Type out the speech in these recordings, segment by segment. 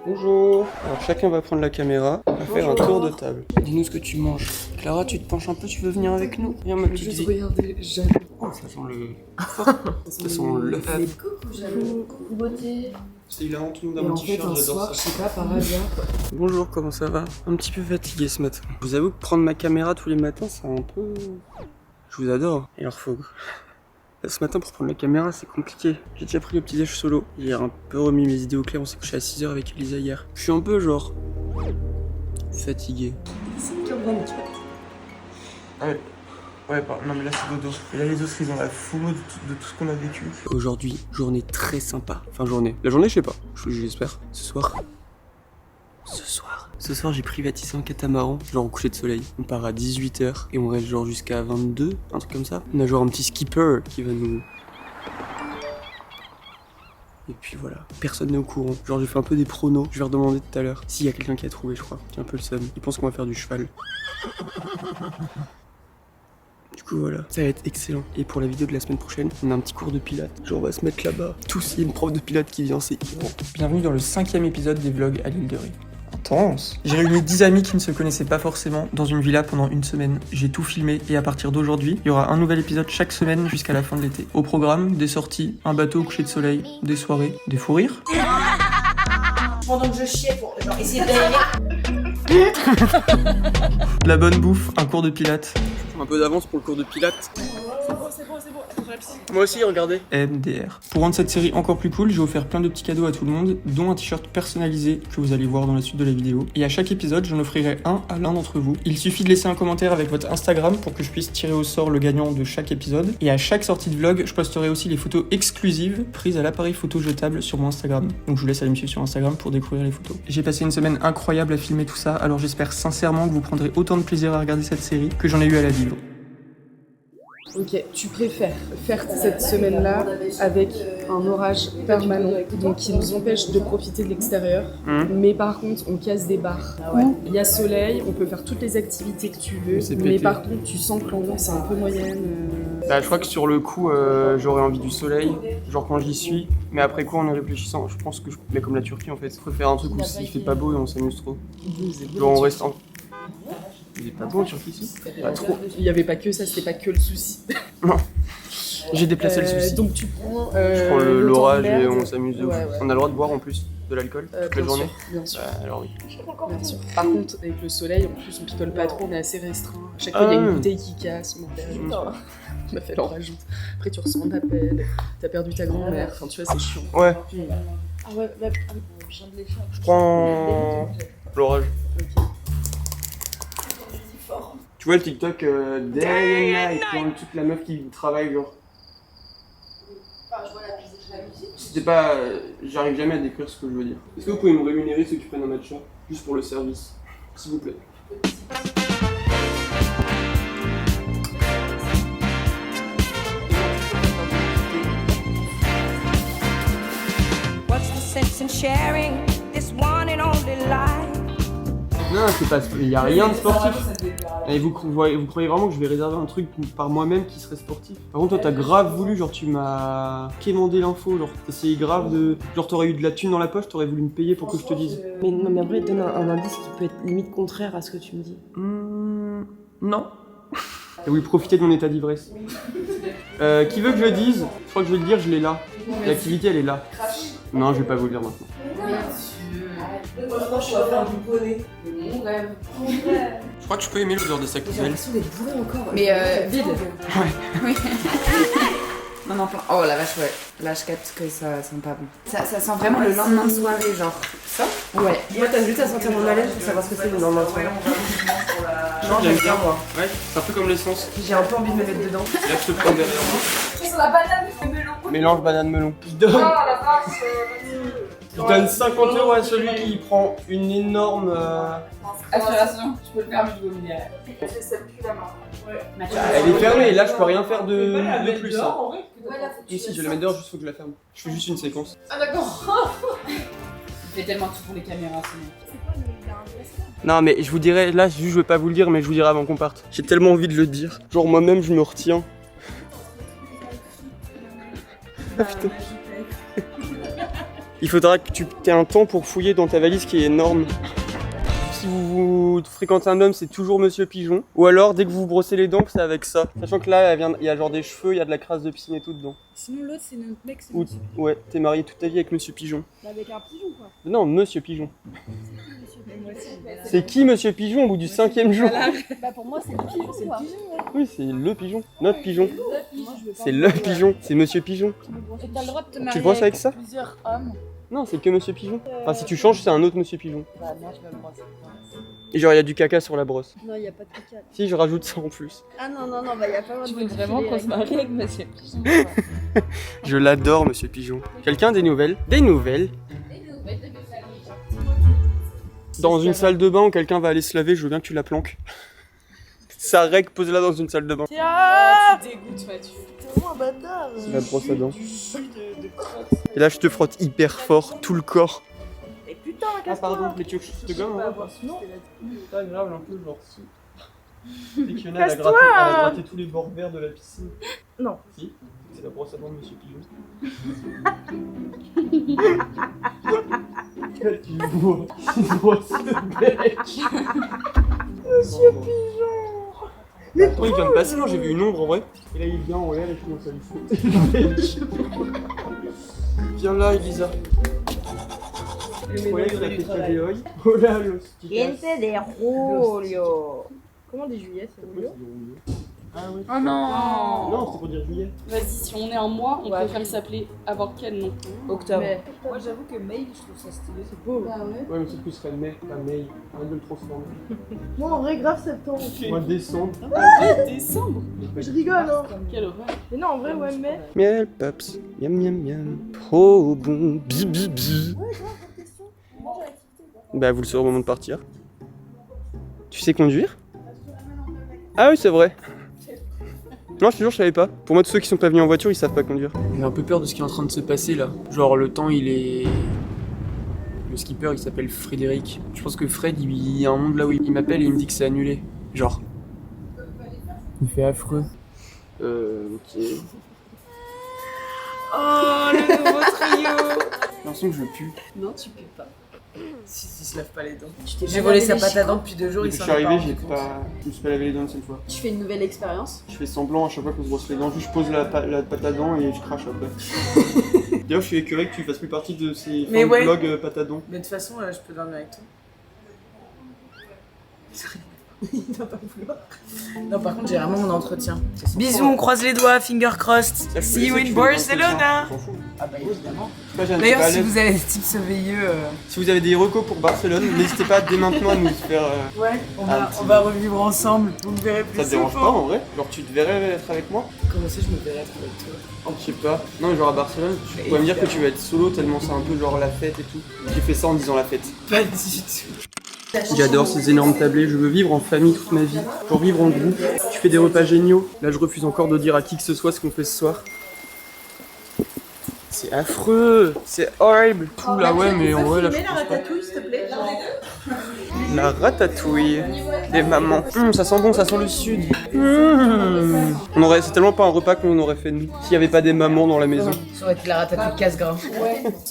Bonjour. Alors chacun va prendre la caméra, on va faire un tour de table. Dis-nous ce que tu manges. Clara, tu te penches un peu, tu veux venir avec nous? Viens ma petite vie. Regardez, j'aime. Oh, ça sent le... ça sent l'œuf. Coucou, j'aime. Coucou, beauté. C'est hilarant, tout le monde a Et mon en fait, t-shirt, un j'adore soir, ça. je sais pas, par hasard. Bonjour, comment ça va? Un petit peu fatigué ce matin. Je vous avoue que prendre ma caméra tous les matins, c'est un peu... Je vous adore. Et alors faut... Ce matin, pour prendre la caméra, c'est compliqué. J'ai déjà pris le petit déj solo. J'ai un peu remis mes idées au clair. On s'est couché à 6h avec Elisa hier. Je suis un peu genre... fatigué. 5h24. Ah ouais. Ouais, non mais là c'est dodo. Et là les autres ils ont la FOMO de tout ce qu'on a vécu. Aujourd'hui, journée très sympa. Enfin, journée. La journée, je sais pas. J'espère. Ce soir, j'ai privatisé un catamaran, genre en coucher de soleil. On part à 18h et on reste genre jusqu'à 22, un truc comme ça. On a genre un petit skipper qui va nous... Et puis voilà, personne n'est au courant. Genre j'ai fait un peu des pronos, je vais redemander tout à l'heure. S'il y a quelqu'un qui a trouvé, je crois. J'ai un peu le seum. Il pense qu'on va faire du cheval. Du coup voilà, ça va être excellent. Et pour la vidéo de la semaine prochaine, on a un petit cours de pilates. Genre on va se mettre là-bas. Tous, il y a une prof de pilates qui vient, c'est hyper. Bienvenue dans le 5e épisode des vlogs à l'île de Ré. Intense. J'ai réuni 10 amis qui ne se connaissaient pas forcément dans une villa pendant une semaine. J'ai tout filmé et à partir d'aujourd'hui, il y aura un nouvel épisode chaque semaine jusqu'à la fin de l'été. Au programme, des sorties, un bateau au coucher de soleil, des soirées, des fous rires. Pendant que je chiais pour genre essayer d'aérer. De la bonne bouffe, un cours de pilates. Un peu d'avance pour le cours de pilates. C'est bon. Attends, la piscine. Moi aussi, regardez. MDR. Pour rendre cette série encore plus cool, j'ai offert plein de petits cadeaux à tout le monde, dont un t-shirt personnalisé que vous allez voir dans la suite de la vidéo. Et à chaque épisode, j'en offrirai un à l'un d'entre vous. Il suffit de laisser un commentaire avec votre Instagram pour que je puisse tirer au sort le gagnant de chaque épisode. Et à chaque sortie de vlog, je posterai aussi les photos exclusives prises à l'appareil photo jetable sur mon Instagram. Donc je vous laisse aller me suivre sur Instagram pour découvrir les photos. J'ai passé une semaine incroyable à filmer tout ça, alors j'espère sincèrement que vous prendrez autant de plaisir à regarder cette série que j'en ai eu à la vivre. Ok, tu préfères faire cette semaine-là avec un orage permanent, donc qui nous empêche de profiter de l'extérieur, mais par contre on casse des bars. Il y a soleil, on peut faire toutes les activités que tu veux, c'est mais pété. par contre tu sens que l'ambiance est un peu moyenne. Bah, je crois que sur le coup, j'aurais envie du soleil, genre quand j'y suis. Mais après quoi, en y réfléchissant, je pense que je... Mais comme la Turquie en fait, je préfère un truc où il fait pas beau et on s'amuse trop. Genre on reste en... Il est pas beau en Turquie ici? Pas trop. Il n'y avait pas que ça, c'était pas que le souci. Non. J'ai déplacé le souci. Donc tu prends, Je prends le temps de l'orage et merde. on s'amuse de ouf. Ouais. On a le droit de boire en plus de l'alcool toute la Bien journée. sûr, bien sûr. Alors oui. Bien sûr. Par contre, avec le soleil, en plus, on picole pas trop, on est assez restreint. À chaque fois, il y a une bouteille qui casse, on a fait l'en rajoute. Après, tu reçois un appel, t'as perdu ta grand-mère, enfin, tu vois, c'est chiant. Ouais, Ah ouais, je viens de l'échapper. je prends l'orage. Ok. Tu vois le TikTok Day and Night, genre le truc, la meuf qui travaille genre. Enfin, je vois la musique. C'était pas... J'arrive jamais à décrire ce que je veux dire. Est-ce que vous pouvez me rémunérer ceux qui prennent un matcha? Juste pour le service. S'il vous plaît. What's the sense in sharing this one and only life? Non, c'est pas... Il y a rien de sportif. Et vous croyez vraiment que je vais réserver un truc par moi-même qui serait sportif? Par contre, toi, t'as grave voulu, genre, tu m'as quémandé l'info, genre, t'essayais grave de... Genre, t'aurais eu de la thune dans la poche, t'aurais voulu me payer pour que je te dise. Mais non, mais en vrai, donne un indice qui peut être limite contraire à ce que tu me dis. Non. T'as voulu profiter de mon état d'ivresse. Qui veut que je le dise? Je crois que je vais le dire, je l'ai là. L'activité, elle est là. Non, je vais pas vous le dire maintenant. Franchement, je vais faire du bonnet. Mon rêve. Je crois que je peux aimer l'odeur des sacs poubelles. Mais vide. Ouais. Non, non, oh la vache, ouais. Là, je capte que ça sent pas bon. Ça sent vraiment le lendemain de soirée, genre. Ça? Ouais. Moi, t'as juste à sentir mon haleine pour savoir ce que c'est le lendemain de soirée. Non, j'aime bien moi. Ouais, c'est un peu comme l'essence. J'ai un peu envie de me mettre dedans. Là, je te prends derrière moi. C'est la banane de melon. Mélange banane-melon. Oh la vache. Je donne 50 € à celui qui prend une énorme... Aspiration, tu peux le faire, mais je vomis derrière. Ça pue la main. Ouais. Elle est fermée, là je peux rien faire de plus. Hein. Ouais, là, faut que tu Ici, je vais la mettre dehors, juste faut que je la ferme. Je fais juste une séquence. Ah d'accord. Il fait tellement tout pour les caméras, ce mec. Non mais je vous dirai, là juste je vais pas vous le dire, mais je vous dirai avant qu'on parte. J'ai tellement envie de le dire. Genre moi-même je me retiens. Ah putain. Il faudra que tu aies un temps pour fouiller dans ta valise qui est énorme. Si vous fréquentez un homme, c'est toujours Monsieur Pigeon. Ou alors, dès que vous vous brossez les dents, c'est avec ça. Sachant que là, il y a genre des cheveux, il y a de la crasse de piscine et tout dedans. Sinon, l'autre, c'est notre mec, c'est Ou, ouais, t'es marié toute ta vie avec Monsieur Pigeon. avec un pigeon, quoi. Non, Monsieur Pigeon. C'est qui Monsieur Pigeon au bout du 5e jour? Bah pour moi c'est le pigeon quoi. Oui, c'est le pigeon. Notre pigeon. Moi je veux pas. C'est le pigeon. C'est Monsieur Pigeon. Et t'as le droit de te marier Tu te brosses avec ça? plusieurs hommes. Non, c'est que Monsieur Pigeon. Enfin, si tu changes, c'est un autre Monsieur Pigeon. Bah moi je me brosse. Et genre, il y a du caca sur la brosse. Non y a pas de caca. Si, je rajoute ça en plus. Ah non bah y a pas Tu de veux vraiment qu'on se marie avec monsieur pigeon? Je l'adore, Monsieur Pigeon. Quelqu'un a des nouvelles? Des nouvelles? Dans une salle de bain où quelqu'un va aller se laver, je veux bien que tu la planques. Sa règle, pose-la dans une salle de bain. Ah, tu dégoûtes Mathieu. T'es vraiment un bâtard. C'est la brosse à dents. Et là, je te frotte hyper fort, tout le corps. Et putain Ah casse-toi. pardon, mais tu veux que je te gomme hein? Non. C'est pas grave, un peu genre si. C'est qu'il y en a, elle a gratté tous les bords verts de la piscine. Non. Si, c'est la brosse à dents de Monsieur Pigeon. Quel humour. Une brosse de bec. Monsieur Pigeon. Mais attends, il vient de passer, non, j'ai vu une ombre en vrai. Et là, il vient en l'air et je commence à lui foutre. Viens là, Elisa. Hola, la tête de hoy. Hola, los chicas. Gente de Julio. Comment des juillet c'est Julio? Ah oui. Oh non. Non, c'est pour dire juillet. Vas-y, si on est un mois, on préfère s'appeler avoir quel nom? Octobre. Mais moi j'avoue que May je trouve ça stylé, c'est beau. Bah ouais. Ouais, mais sauf que ce serait mai, pas mai. Arrête de le transformer. Moi en vrai grave septembre. Mois de décembre. Décembre. Je rigole hein. Quelle horreur. Mais non en vrai ouais mais. Miel, pops. Miam, miam, miam. Trop bon. Bzz, bzz, bzz. Bah, vous le saurez au moment de partir. Tu sais conduire? Ah oui, c'est vrai. Non, je te jure, je savais pas. Pour moi, tous ceux qui sont pas venus en voiture, ils savent pas conduire. J'ai un peu peur de ce qui est en train de se passer là. Genre, le temps, il est. Le skipper, il s'appelle Frédéric. Je pense que Fred, il y a un monde là où il m'appelle et il me dit que c'est annulé. Genre. Il fait affreux. Ok. Oh le nouveau trio. J'ai l'impression que je pue. Non, tu peux pas. Si se lave pas les dents. t'ai J'ai pas volé lavé sa les pâte à dents depuis 2 jours, Depuis il que s'en je suis est arrivé, rendu compte. je me suis pas lavé les dents une seule fois. Tu fais une nouvelle expérience. Je fais semblant à chaque fois qu'on se brosse les dents, juste je pose la pâte à dents et je crache après. D'ailleurs, je suis écœuré que tu fasses plus partie de ces Mais ouais. vlogs pâte à dents. Mais de toute façon, je peux dormir avec toi. Il va pas vouloir. Non, par contre, j'ai vraiment mon entretien. Bisous, on croise les doigts, finger crossed. See you in Barcelona. Ah bah évidemment. D'ailleurs, si vous avez des tips veilleux... Si vous avez des recos pour Barcelone, n'hésitez pas dès maintenant à nous faire. Ouais, on va revivre ensemble. Vous me verrez plus Ça te dérange pas souvent. en vrai? Genre, tu te verrais être avec moi? Comment ça, je me verrais être avec toi? Oh, je sais pas. Non, mais genre à Barcelone, tu pourrais me dire que tu vas être solo tellement c'est un peu genre la fête et tout. J'ai fait ça en disant la fête. Pas du tout. J'adore ces énormes tablés, je veux vivre en famille toute ma vie. Pour vivre en groupe, tu fais des repas géniaux. Là, je refuse encore de dire à qui que ce soit ce qu'on fait ce soir. C'est affreux, c'est horrible. Tout là, ouais, mais en vrai, là, je pense pas. ratatouille s'il te plaît. La ratatouille des mamans. Ça sent bon, ça sent le sud. C'est tellement pas un repas qu'on aurait fait nous s'il y avait pas des mamans dans la maison. Ça aurait été la ratatouille casse-gras.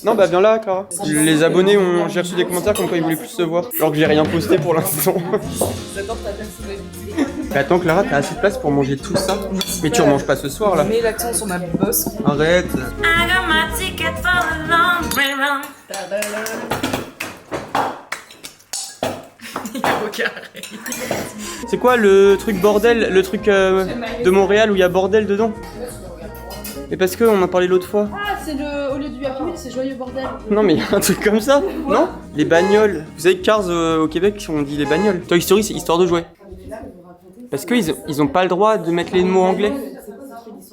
Non, bah viens là, Clara. Les abonnés j'ai reçu des commentaires comme quoi ils voulaient plus se voir. Alors que j'ai rien posté pour l'instant. Mais attends, Clara, t'as assez de place pour manger tout ça? Mais tu remanges pas ce soir là. Mets l'accent sur ma bosse. Arrête. I got my ticket for the long way round. C'est quoi le truc bordel, le truc de Montréal où il y a bordel dedans? Mais parce que on en parlait l'autre fois. Ah c'est au lieu du Happy Meal c'est Joyeux Bordel. Non mais il y a un truc comme ça, non? Les bagnoles. Vous savez que Cars au Québec on dit les bagnoles. Toy Story c'est histoire de jouer. Parce qu'ils ont pas le droit de mettre les mots anglais.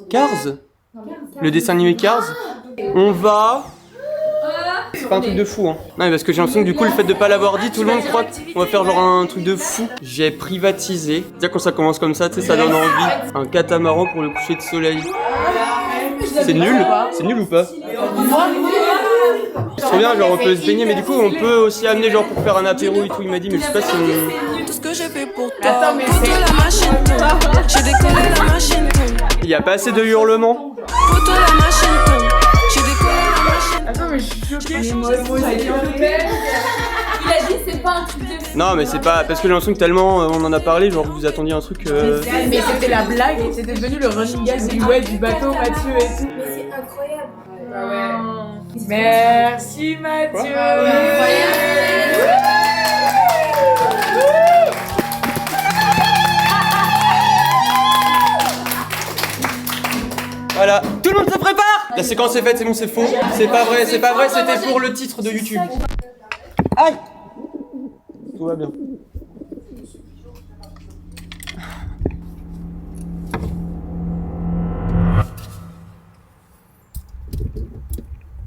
Cars? Le dessin animé Cars? On va... C'est pas un truc de fou hein. Non mais parce que j'ai l'impression que du coup le fait de pas l'avoir dit, tout le monde croit qu'on va faire genre un truc de fou. J'ai privatisé. Déjà quand ça commence comme ça, tu sais ça donne envie. Un catamaran pour le coucher de soleil. C'est nul? C'est nul ou pas? C'est trop bien, genre on peut se baigner mais du coup on peut aussi amener genre pour faire un apéro et tout. Il m'a dit mais je sais pas si on... Tout ce que j'ai fait pour toi. Attends, mais pour toi la machine tourne. J'ai décollé la machine tourne. Il y a pas assez de hurlements. Pour toi la machine tourne. J'ai décollé la machine. Attends, mais je suis choquée. Mais moi aussi, il a dit c'est pas un truc de fou. Non, mais c'est pas. Parce que j'ai l'impression que tellement on en a parlé, genre vous attendiez un truc. Mais c'était la blague, c'était devenu le running gag du bateau Mathieu et tout. Mais c'est incroyable. Ah ouais. Merci Mathieu. Voilà, tout le monde se prépare. La séquence est faite, c'est bon, c'est faux. C'est pas vrai, c'était pour le titre de YouTube. Aïe. Tout va bien.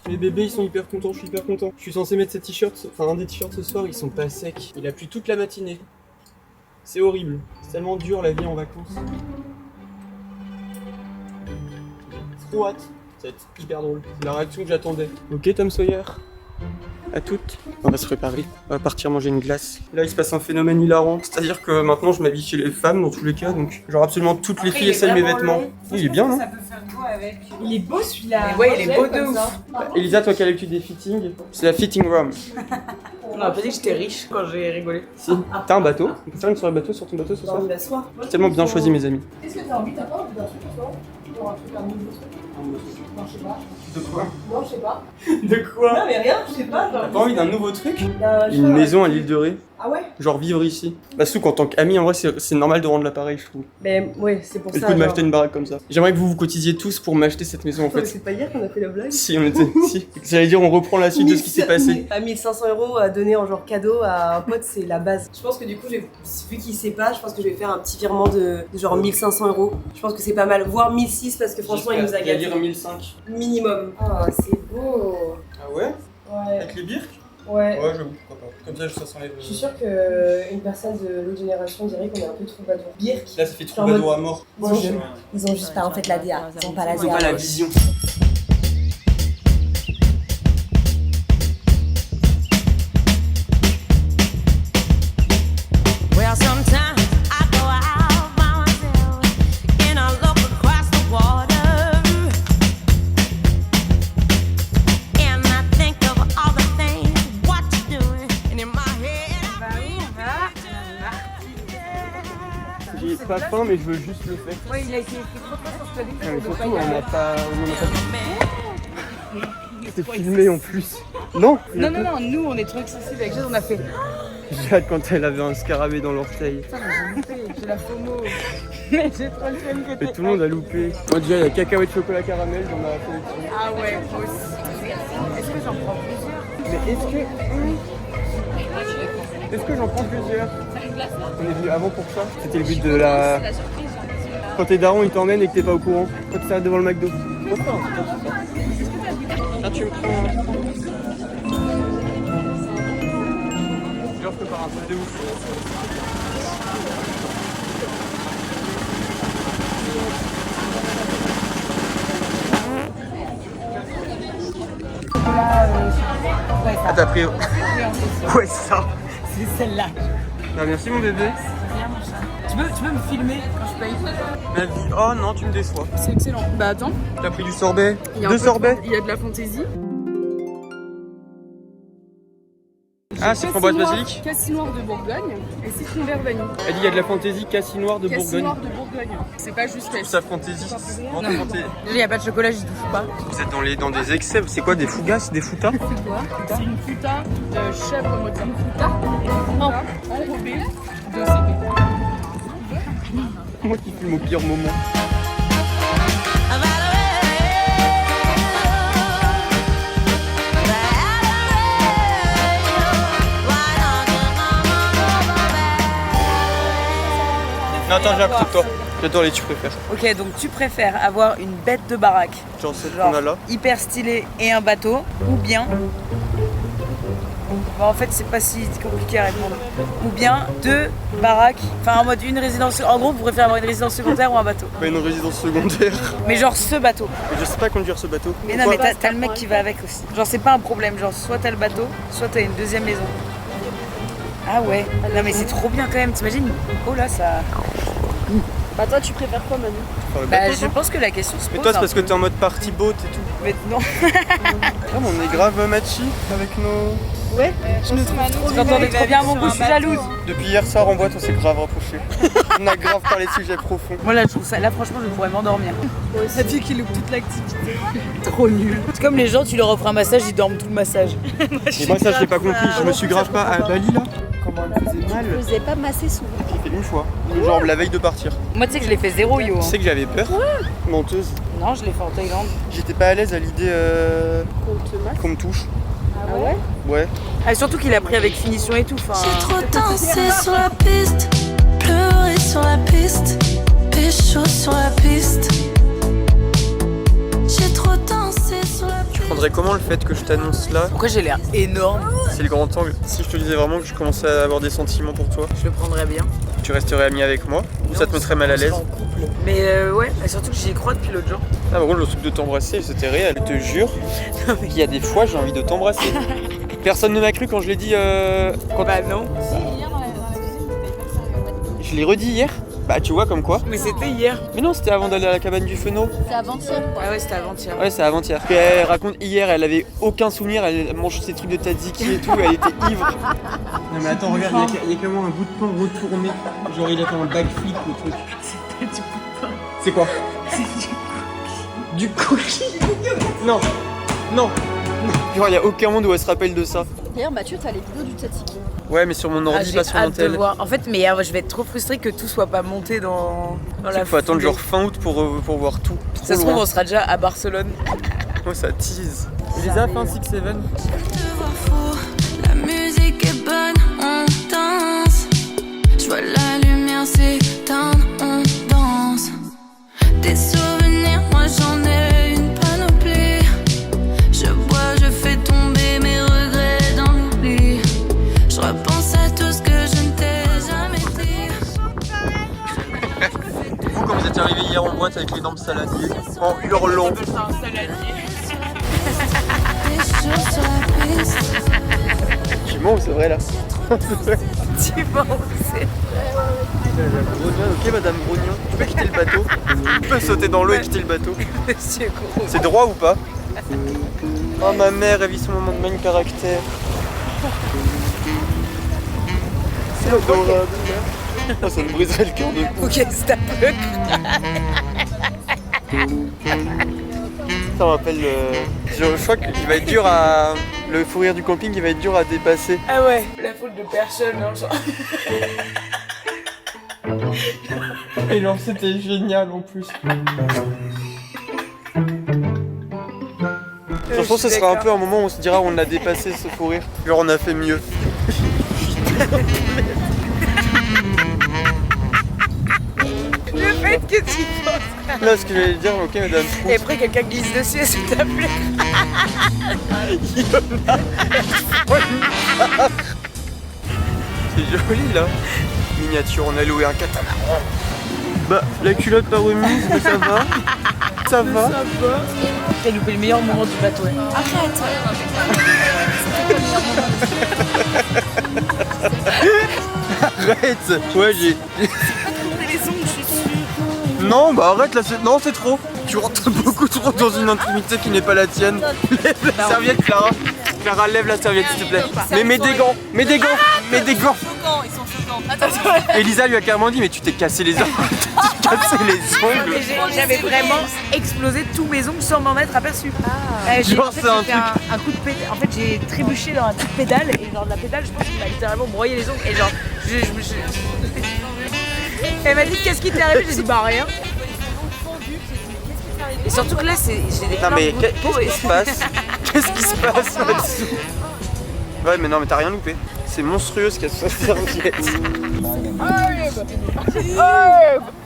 Les bébés ils sont hyper contents, je suis hyper content. Je suis censé mettre ces t-shirts, enfin un des t-shirts ce soir, ils sont pas secs. Il a plu toute la matinée. C'est horrible. C'est tellement dur la vie en vacances. Trop hâte. Ça va être hyper drôle. C'est la réaction que j'attendais. Ok Tom Sawyer. À toutes. On va se préparer. On va partir manger une glace. Là il se passe un phénomène hilarant. C'est-à-dire que maintenant je m'habille chez les femmes dans tous les cas. Donc genre absolument toutes les filles essayent mes vêtements. Il est bien non? Il est beau celui-là. Ouais, il est beau de ouf. Elisa, toi qui as l'habitude des fittings, c'est la fitting room. On m'a pas dit que j'étais riche quand j'ai rigolé. Si. T'as un bateau? On peut faire une soirée bateau sur ton bateau ce soir? J'ai tellement bien choisi mes amis. Qu'est-ce que t'as envie d'un truc ce soir? Genre un truc, un nouveau truc? Non, je sais pas. De quoi? Non, je sais pas. De quoi? Non, mais rien, je sais pas. T'as pas envie d'un nouveau truc? Je Une maison à l'île de Ré? Ah ouais? Genre vivre ici. Bah Souk, en tant qu'ami, en vrai c'est normal de rendre l'appareil je trouve. Mais ouais, c'est pour Et le ça. coup de m'acheter une baraque comme ça. J'aimerais que vous cotisiez tous pour m'acheter cette maison en fait. C'est pas hier qu'on a fait la blague? Si on était... si. J'allais dire on reprend la suite de ce qui s'est passé. À 1500 € à donner en genre cadeau à un pote, c'est la base. Je pense que du coup, vu qu'il sait pas, je pense que je vais faire un petit virement de genre 1500 €. Je pense que c'est pas mal. Voire 1600 parce que franchement, il nous a gâté. dire 1005. Minimum. Oh, c'est beau. Ah ouais? Ouais. Avec les birks? Ouais. Ouais, j'avoue, pourquoi pas. Comme ça, ça s'enlève. Je suis sûre qu'une personne de l'autre génération dirait qu'on est un peu troubadour. Birk. Là, ça fait troubadour à mort. Ils ont juste pas en fait la DA. Ils ont pas la Ils ont pas la vision. Well, sometimes I go out by myself and I look across the water and I think of all the things what you're doing and in my head J'ai pas faim, mais je veux juste le faire. Ouais, il a été écrit trop sur ce Mais surtout, on n'a pas. C'était filmé en plus. Non? Non, nous on est trop accessibles avec Jade, on a fait. J'ai hâte quand elle avait un scarabée dans l'orteil. Putain, mais j'ai loupé, j'ai la FOMO. Mais j'ai trop le seum que Et tout le monde a loupé. Moi déjà, il y a cacahuète chocolat caramel, j'en ai la collection. Ah ouais, moi aussi. Est-ce que j'en prends plusieurs? Mais est-ce que j'en prends plusieurs? On est venu avant pour ça. C'était le but de la... Quand tes darons ils t'emmènent et que t'es pas au courant. Quand tu t'arrêtes devant le McDo. Ah, tu me prends... Je leur prépare un truc de ouf. Ah t'as pris... Ouais ça. C'est celle-là. Ah, merci mon bébé. Tu peux me filmer quand je paye? Ma vie. Oh non, tu me déçois. C'est excellent. Bah attends. T'as pris du sorbet? Il y a Deux un peu sorbets? Il y a de la fantaisie. Ah, c'est framboise basilic? Cassis noir de Bourgogne et citron vert vanille. Elle dit il y a de la fantaisie cassis noir de Cassis Bourgogne. noir de Bourgogne. C'est pas juste Tout ça fantaisie. Non. Il y a pas de chocolat, j'y touche pas. Vous êtes dans des excès, c'est quoi des fougasses, des foutas? C'est une fouta de chèvre moitié fouta enrobée de CP. Moi qui filme au pire moment. Non attends, j'adore. J'adore les tu préfères. Ok, donc tu préfères avoir une bête de baraque, Genre celle genre qu'on a là. hyper stylée et un bateau, ou bien... Bah, en fait, c'est pas si compliqué à répondre. Ou bien deux baraques, enfin en mode une résidence... En gros, vous préférez avoir une résidence secondaire ou un bateau. Pas une résidence secondaire. Mais genre ce bateau. Mais je sais pas conduire ce bateau. Mais non, mais t'as le mec qui va avec aussi. Genre c'est pas un problème, genre soit t'as le bateau, soit t'as une deuxième maison. Ah ouais, non mais c'est trop bien quand même, t'imagines? Oh là ça... Bah toi tu préfères quoi Manu? Enfin, le Bah bateau, je toi. pense que la question se pose. Mais toi c'est un parce que peu. t'es en mode party boat et tout. Mais non. On est grave matchy avec nos... Ouais, je nous trouve trop bien. T'entendais trop bien mon goût, je suis jalouse. Depuis hier soir en boîte, on s'est grave rapprochés. On a grave parlé de sujets profonds. Moi là, je trouve ça, là franchement, je pourrais m'endormir. Ça fait qu'il loupe toute l'activité. Trop nul. C'est comme les gens, tu leur offres un massage, ils dorment tout le massage. Et moi ça je l'ai pas compris, je me suis grave pas à Bali là. Comment elle faisait mal. Je vous ai pas massé souvent. J'ai fait une fois, genre la veille de partir. Moi, tu sais que je l'ai fait zéro yo. Tu sais que j'avais peur. Menteuse. Non, je l'ai fait en Thaïlande. J'étais pas à l'aise à l'idée qu'on me touche. Ah ouais? Ouais. Ah, surtout qu'il a pris avec finition et tout. J'ai trop dansé sur la piste, pleuré sur la piste, pécho sur la piste. J'ai trop dansé sur la piste. Tu prendrais comment le fait que je t'annonce là? Pourquoi j'ai l'air énorme? C'est le grand angle. Si je te disais vraiment que je commençais à avoir des sentiments pour toi, Je le prendrais bien. tu resterais ami avec moi? Ou ça te mettrait mal à l'aise? Mais ouais, surtout que j'y crois depuis l'autre jour. Ah, par contre, le truc de t'embrasser, c'était réel. Je te jure qu'il y a des fois, j'ai envie de t'embrasser. Personne ne m'a cru quand je l'ai dit. Quand... Bah non. Je l'ai redit hier. Bah, tu vois, comme quoi. Mais c'était hier. Mais non, c'était avant d'aller à la cabane du Fenot. C'est avant-hier quoi. Ah ouais, c'était avant-hier. Ouais, c'est avant-hier. Elle raconte hier, elle avait aucun souvenir, elle mange ses trucs de tzatziki et tout, elle était ivre. Non, mais attends, regarde, il y a clairement un bout de pain retourné. Genre, il a fait un backflip, le truc. C'est du bout de pain. C'est quoi? Du cookie. Non, non. Genre, il y a aucun monde où elle se rappelle de ça. D'ailleurs, Mathieu, t'as les vidéos du tzatziki. Ouais, mais sur mon ordi, J'ai pas sur hâte mon de tel. voir. En fait, mais je vais être trop frustrée que tout soit pas monté dans la Faut attendre foulée. genre fin août pour voir tout. Ça se trouve, on sera déjà à Barcelone. Ouais, ça tease. Je les ai fait un 6-7. Te vois fou, la musique est bonne, on danse. Je vois la lumière s'éteindre, on danse. Des souvenirs, moi j'en ai une panoplie. Je bois, je fais tomber mes regrets dans l'oubli. Je repense à tout ce que je ne t'ai jamais dit. Vous, quand vous êtes arrivé hier en boîte avec les dents de saladier, en hurlant. Des choses sur la piste. Tu mens ou c'est vrai là? Tu vas où c'est? Ok, madame Grognon, tu peux quitter le bateau? Tu peux sauter dans l'eau et quitter le bateau? Monsieur Gros. C'est droit ou pas? Oh, ma mère, elle vit son moment de main caractère. C'est adorable. Oh, ça me briserait le cœur de fou. Ok, c'est un peu. Ça me rappelle je crois qu'il va être dur à... Le fou rire du camping, il va être dur à dépasser. Ah ouais, la faute de personne, non, genre. Et genre, c'était génial en plus. Je pense que ce sera un peu un moment où on se dira on a dépassé ce fou rire. Genre on a fait mieux. Le fait que tu penses. Là, ce que j'allais dire, ok madame. Et après, quelqu'un glisse dessus, s'il te plaît. C'est joli là. Miniature, on a loué un catamaran. Bah, la culotte pas remise, mais ça va. Ça va. T'as loupé le meilleur moment du bateau. Arrête. Ouais, j'ai... Les ongles, je suis sûre. Non, bah arrête là, non c'est trop. Tu rentres beaucoup trop dans une intimité qui n'est pas la tienne. Lève la serviette, Clara. Clara, lève la serviette s'il te plaît. Mais mets des gants, mets des gants, mets des gants. Ils sont choquants. Attends, Elisa lui a carrément dit mais tu t'es cassé les ongles. Tu t'es cassé les ongles. J'avais vraiment explosé tous mes ongles sans m'en être aperçu. Genre, En fait, c'est un j'ai fait un coup de pédale. En fait, j'ai trébuché dans un coup de pédale et genre de la pédale, je pense qu'il m'a littéralement broyé les ongles et genre Elle m'a dit qu'est-ce qui t'est arrivé, j'ai dit bah rien. Et surtout que là, j'ai des Non mais plein de qu'est-ce qui se passe? Qu'est-ce qui se passe là-dessous? Ouais mais non mais t'as rien loupé. C'est monstrueux ce qu'il y a sur cette serviette.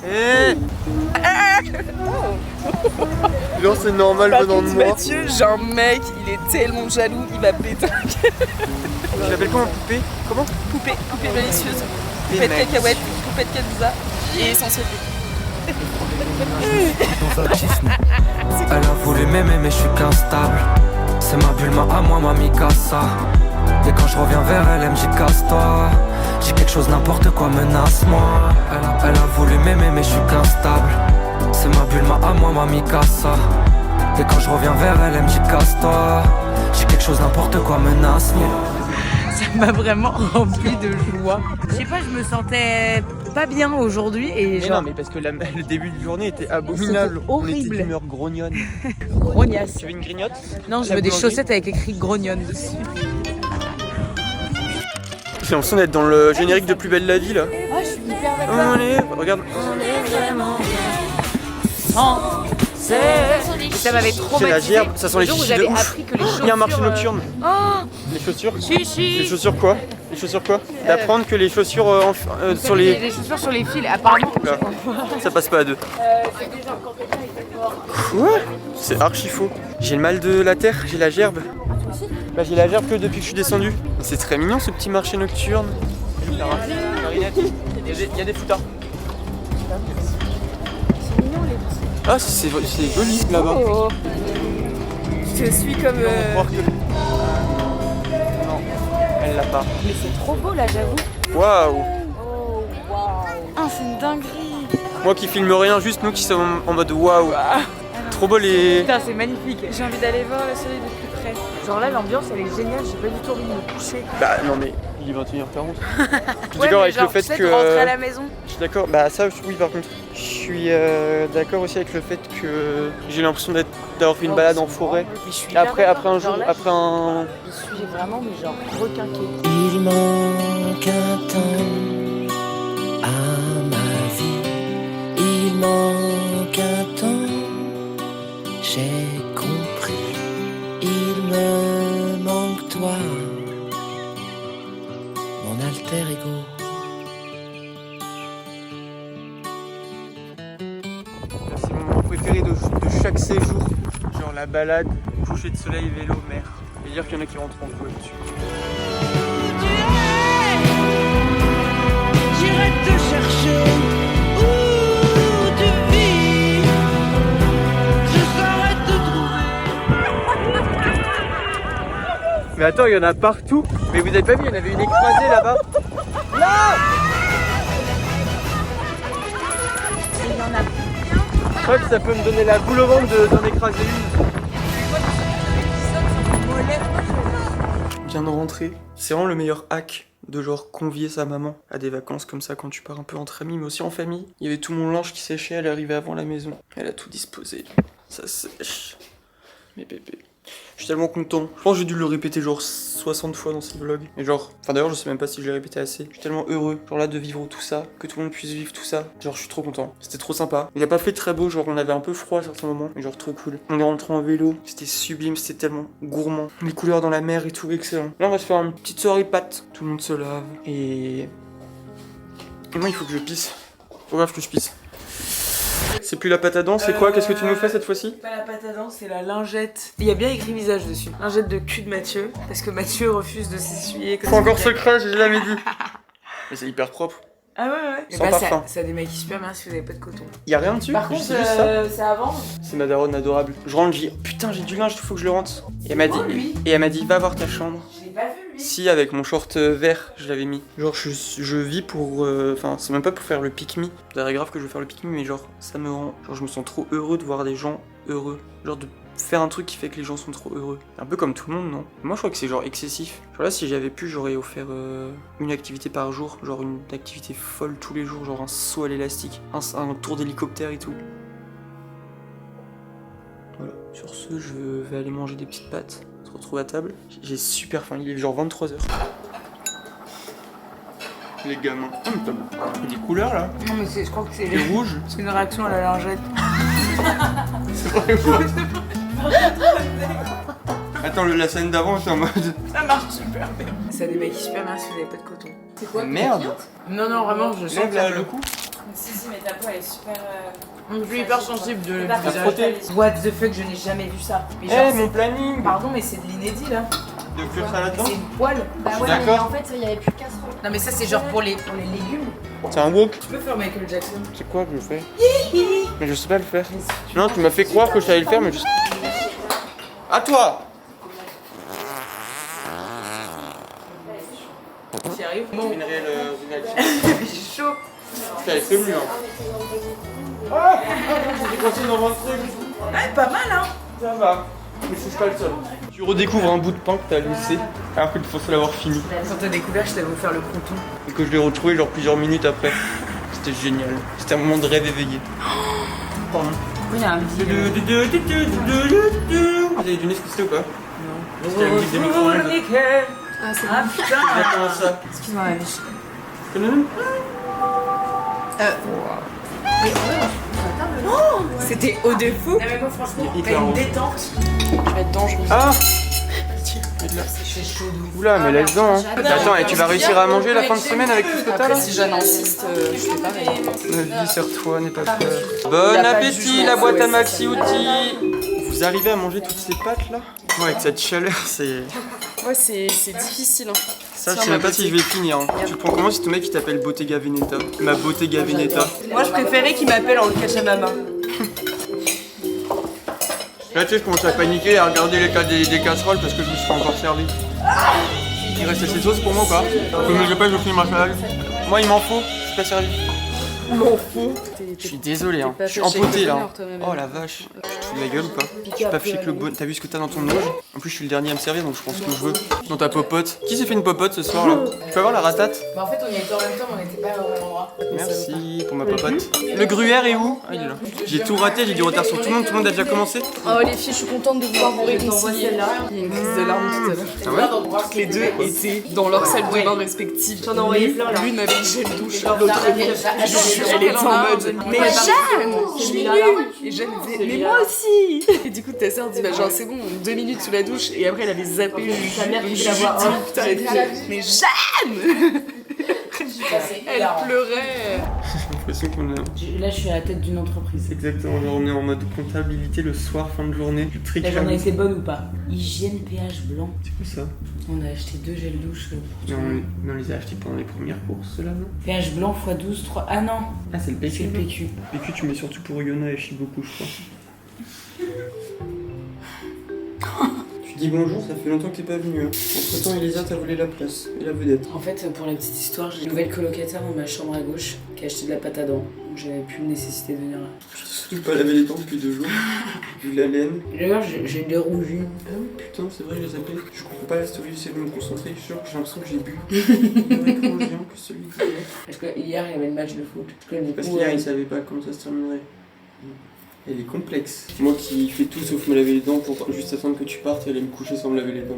Eh genre c'est normal venant de moi. Mathieu, j'ai un mec, il est tellement jaloux, il va péter. Je l'appelle comment poupée? Comment? Poupée délicieuse. Les Poupée de mecs. cacahuètes, poupée de Kazusa et essentiel. Elle a voulu m'aimer mais je suis qu'instable. C'est ma bulle, à moi, ma Mikasa. Et quand je reviens vers elle, elle me dit casse-toi. J'ai quelque chose, n'importe quoi, menace-moi. Elle a voulu m'aimer mais je suis qu'instable. C'est ma bulle, à moi, ma Mikasa. Et quand je reviens vers elle, elle me dit casse-toi. J'ai quelque chose n'importe quoi menace. Ça m'a vraiment rempli de joie. Je sais pas, je me sentais pas bien aujourd'hui et Mais genre... non, mais parce que le début de journée était abominable. C'était horrible. On était d'humeur grognonne. Grognasse. Tu veux une grignote? Non, je veux des chaussettes avec écrit grognonne dessus. J'ai l'impression d'être dans le générique de Plus belle la vie là. Ah, je suis hyper On d'accord. est, regarde. Ça m'avait trop C'est la baptisé. gerbe, ça sent les Le jour où chichis de j'avais ouf. appris que les chaussures... Il y a un marché nocturne. Oh, Les chaussures? chichi. Les chaussures quoi? Les chaussures quoi? D'apprendre que les chaussures sur les... Les chaussures sur les fils, apparemment. Là. Ça passe pas à deux. Quoi? C'est archi faux. J'ai le mal de la terre, j'ai la gerbe. Bah j'ai la gerbe que depuis que je suis descendu. C'est très mignon ce petit marché nocturne. Marinette, il y a des foutards. Ah c'est joli là-bas. Oh. Je te suis comme... On va croire que... Non, elle l'a pas. Mais c'est trop beau là, j'avoue. Waouh. Ah, c'est une dinguerie. Moi qui filme rien, juste nous qui sommes en mode waouh. Trop beau les... Putain, c'est magnifique. J'ai envie d'aller voir le soleil de plus près. Genre là, l'ambiance elle est géniale, j'ai pas du tout envie de me coucher. Bah non mais il est 21h40. Je suis Ouais, d'accord mais avec genre, le fait tu sais, que... de rentrer à la maison. Je suis d'accord, bah ça oui par contre. Je suis d'accord aussi avec le fait que j'ai l'impression d'avoir fait une balade en forêt. Mais je suis Après hyper un d'accord. jour, Genre là, après un... je suis vraiment mais genre requinquée. Il manque un temps à ma vie. Il manque un temps, j'ai compris. Il me manque toi, mon alter ego. C'est mon moment préféré de chaque séjour. Genre la balade, coucher de soleil, vélo, mer. Et dire qu'il y en a qui rentrent en fou dessus. J'irai te chercher où tu vis. Je saurai te trouver. Mais attends, il y en a partout. Mais vous avez pas vu, il y en avait une écrasée là-bas. Là! Je crois que ça peut me donner la boule au ventre d'en écraser une. Je viens de rentrer. C'est vraiment le meilleur hack de genre convier sa maman à des vacances comme ça quand tu pars un peu entre amis mais aussi en famille. Il y avait tout mon linge qui séchait, elle arrivait avant la maison. Elle a tout disposé. Ça sèche. Mes bébés. Je suis tellement content. Je pense que j'ai dû le répéter genre 60 fois dans ces vlogs. Et genre, enfin d'ailleurs je sais même pas si je l'ai répété assez. Je suis tellement heureux, genre là de vivre tout ça, que tout le monde puisse vivre tout ça. Genre je suis trop content. C'était trop sympa. Il a pas fait très beau, genre on avait un peu froid à certains moments, mais genre trop cool. On est rentré en vélo, c'était sublime, c'était tellement gourmand. Les couleurs dans la mer et tout, excellent. Là on va se faire une petite soirée pâte. Tout le monde se lave et moi il faut que je pisse. Faut grave que je pisse. C'est plus la pâte à dents, c'est quoi? Qu'est-ce que tu nous fais cette fois-ci? Pas la pâte à dents, c'est la lingette. Il y a bien écrit visage dessus. Lingette de cul de Mathieu, parce que Mathieu refuse de s'essuyer. C'est encore secret, j'ai jamais dit. Mais c'est hyper propre. Ah ouais, ouais. Sans parfum. Ça démaquille super bien si vous avez pas de coton. Y'a rien dessus? Par contre, C'est juste ça. c'est à vendre. C'est ma daronne adorable. Je rentre, je dis putain, j'ai du linge, il faut que je le rentre. Et elle m'a dit va voir ta chambre. Je l'ai pas vu lui. Si, avec mon short vert, je l'avais mis. Genre, je vis pour. Enfin, c'est même pas pour faire le pick-me. C'est grave que je veux faire le pick-me, mais genre, ça me rend. Genre, je me sens trop heureux de voir des gens heureux. Genre, de faire un truc qui fait que les gens sont trop heureux. Un peu comme tout le monde, non? Moi, je crois que c'est genre excessif. Genre là, si j'avais pu, j'aurais offert une activité par jour. Genre, une activité folle tous les jours. Genre, un saut à l'élastique, un tour d'hélicoptère et tout. Voilà. Sur ce, je vais aller manger des petites pâtes. On se retrouve à table. J'ai super faim, il est genre 23h. Les gamins. Oh, mais t'as des couleurs là. Non, mais je crois que c'est Les rouges. C'est une réaction à la lingette. C'est pas les rouges. Attends, la scène d'avant, c'est en mode. Ça marche super bien. Ça démaquille super bien si vous avez pas de coton. C'est quoi? Merde. Non, non, vraiment, je sens Lève que ça le cou. Si, mais ta peau elle est super. Je suis hyper sensible de T'as visage. frotté. What the fuck, je n'ai jamais vu ça. Mais Eh, genre, mon planning. pardon, mais c'est de l'inédit là. De cuire ça là-dedans. C'est une poêle. Bah ouais, D'accord. mais en fait, il y avait plus de casserole. Non, mais ça, c'est genre pour les légumes. C'est un wok. Tu peux faire Michael Jackson. C'est quoi que je fais? Mais je sais pas le faire. Non, tu m'as fait croire que je savais le faire, mais je sais. À toi. Tu y arrives? Bon. Une réelle C'est chaud. Putain, c'est mieux. Hein. Ah, j'ai continué d'en vendre truc. Ouais, pas mal, hein. Ça va. Mais c'est pas le seul. Tu redécouvres un bout de pain que t'as laissé alors que tu pensais l'avoir fini. Quand t'as découvert, je t'avais offert le fronton. Et que je l'ai retrouvé genre plusieurs minutes après. C'était génial. C'était un moment de rêve éveillé. Pardon. Oui, il y a un Vous avez deviné ce que c'était ou pas? Non. C'était la musique des micro-ondes. Ah, c'est Ah putain. Exactement ça. Excuse-moi, la biche. C'était eau de fou. Non mais moi franchement, Il t'as une détente. Je vais être dangereuse. Ah C'est chaud. Oula, mais laisse-en. Hein. Attends, et tu vas réussir à manger la fin de semaine avec tout ce que t'as là? Après, si Jeanne insiste, je fais pareil. Vas-y, serre-toi, n'aie pas peur. Bon appétit, la boîte à maxi outils. Vous arrivez à manger toutes ces pâtes là? Ouais, avec cette chaleur, c'est. Ouais, c'est difficile. Hein. Ça, je sais même pas si je vais finir. Hein. Tu le prends comment si ton mec il t'appelle Bottega Veneta? Ma Bottega Veneta. Moi, je préférais qu'il m'appelle en le cache à ma main. Là, tu sais, je commence à paniquer et à regarder les cas des casseroles parce que je me suis pas encore servi. Il reste assez de sauce pour moi ou pas? Mais je vais pas, je finis ma salade. Moi, il m'en faut, je suis pas servi. M'en fous. Je suis désolé, hein. Je suis empoté là. Oh la vache. Tu te fous de la gueule ou pas? Je suis pas fiché que le bon. T'as vu ce que t'as dans ton auge? En plus, je suis le dernier à me servir donc je prends ce que je veux. Dans ta popote. Qui s'est fait une popote ce soir là? Tu peux avoir la ratate? Bah en fait, on y était en même temps, mais on n'était pas au même endroit. Merci pour ma popote. Le gruyère est où? Ah, il est là. J'ai tout raté, j'ai du retard sur tout le monde a déjà commencé. Oh les filles, je suis contente de pouvoir vous réconcilier. Il y a une crise de larmes tout à l'heure. Ah ouais? Toutes les deux étaient dans leur salle de bain respective. J'en ai envoyé plein là. L'une avait une gel douche, l'autre elle était en mode mais Jeanne, je suis nulle. Et Jeanne disait mais moi aussi. Et du coup ta sœur dit bah genre c'est bon, 2 minutes sous la douche et après elle avait zappé Sa mère qui la voit. putain elle disait mais Jeanne. Elle pleurait. J'ai l'impression qu'on est. Là, je suis à la tête d'une entreprise. Exactement, genre on est en mode comptabilité le soir, fin de journée. La journée était bonne ou pas? Hygiène pH blanc. C'est quoi ça? On a acheté 2 gels douche. Non, on les a achetés pendant les premières courses, ceux-là, non? pH blanc x 12, 3. Ah non! Ah, c'est le PQ. C'est le PQ. PQ, tu mets surtout pour Yona et Shiboku, je crois. Tu dis bonjour, ça fait longtemps que t'es pas venu. Hein. Entre temps, Elisa t'a volé la place et la vedette. En fait, pour la petite histoire, j'ai une nouvelle colocataire dans ma chambre à gauche qui a acheté de la pâte à dents. Donc j'avais plus de nécessité de venir là. Je surtout pas lavé les dents depuis 2 jours. Vu la laine. D'ailleurs, j'ai des rougis. Ah oui, putain, c'est vrai, je les appelle. Je comprends pas la story, j'essaie de me concentrer. Je suis sûr que j'ai l'impression que j'ai bu. Que celui qui est. Parce que hier, il y avait le match de foot. Parce qu'hier, il savait pas comment ça se terminerait. Elle est complexe. Moi qui fais tout sauf me laver les dents pour juste attendre que tu partes et aller me coucher sans me laver les dents.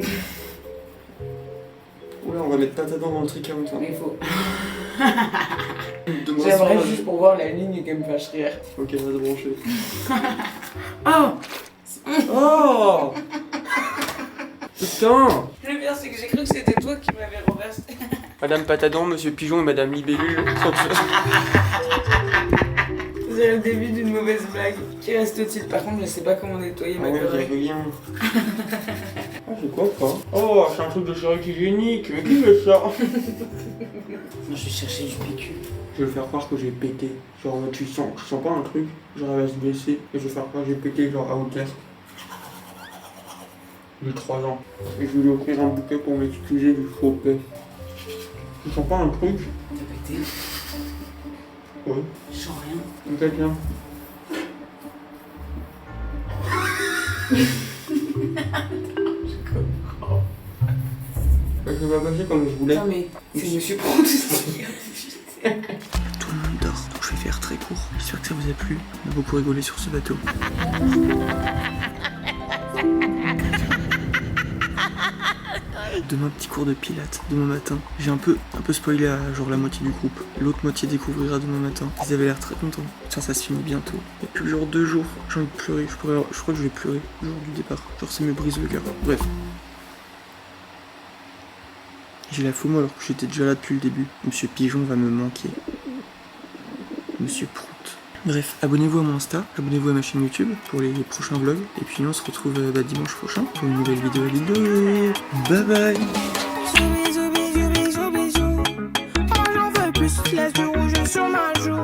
Oula, on va mettre pâte à dents dans le tricount. Hein. Mais il faut. J'aimerais juste pour voir la ligne qui me fâche rire. Ok, on va se brancher. Oh! Oh! Putain! Le pire, c'est que j'ai cru que c'était toi qui m'avais renversé. Madame Pâte à dents, Monsieur Pigeon et Madame Libellule. C'est le début d'une mauvaise blague. Qui reste-t-il? Par contre, je sais pas comment nettoyer ma connerie. Rien. Ah, c'est quoi ça? Oh, c'est un truc de chirurgie hygiénique. Mais qui fait ça? Moi, je vais chercher du PQ. Je vais faire croire que j'ai pété. Genre, tu sens pas un truc? Genre, elle va se blesser. Et je vais faire croire que j'ai pété, genre, à hauteur. J'ai 3 ans. Et je vais lui offrir un bouquet pour m'excuser du faux paix. Tu sens pas un truc? T'as pété? Ouais. Je sens rien. Peut-être bien. Ça s'est pas passé comme je voulais. Non mais c'est Monsieur Prout. Tout le monde dort, donc je vais faire très court. J'espère que ça vous a plu. On a beaucoup rigolé sur ce bateau. Demain, petit cours de pilates, demain matin. J'ai un peu spoilé à genre la moitié du groupe. L'autre moitié découvrira demain matin. Ils avaient l'air très contents. Tiens, ça se finit bientôt. Il n'y a plus genre 2 jours. J'ai envie de pleurer. Je crois que je vais pleurer le jour du départ. Genre, ça me brise le cœur. Bref. J'ai la FOMO alors que j'étais déjà là depuis le début. Monsieur Pigeon va me manquer. Monsieur Prout. Bref, abonnez-vous à mon Insta, abonnez-vous à ma chaîne YouTube pour les prochains vlogs. Et puis nous on se retrouve dimanche prochain pour une nouvelle vidéo. Bye bye. Bisous, bisous, bisous, bisous. Oh, j'en veux plus, laisse du rouge sur ma joue.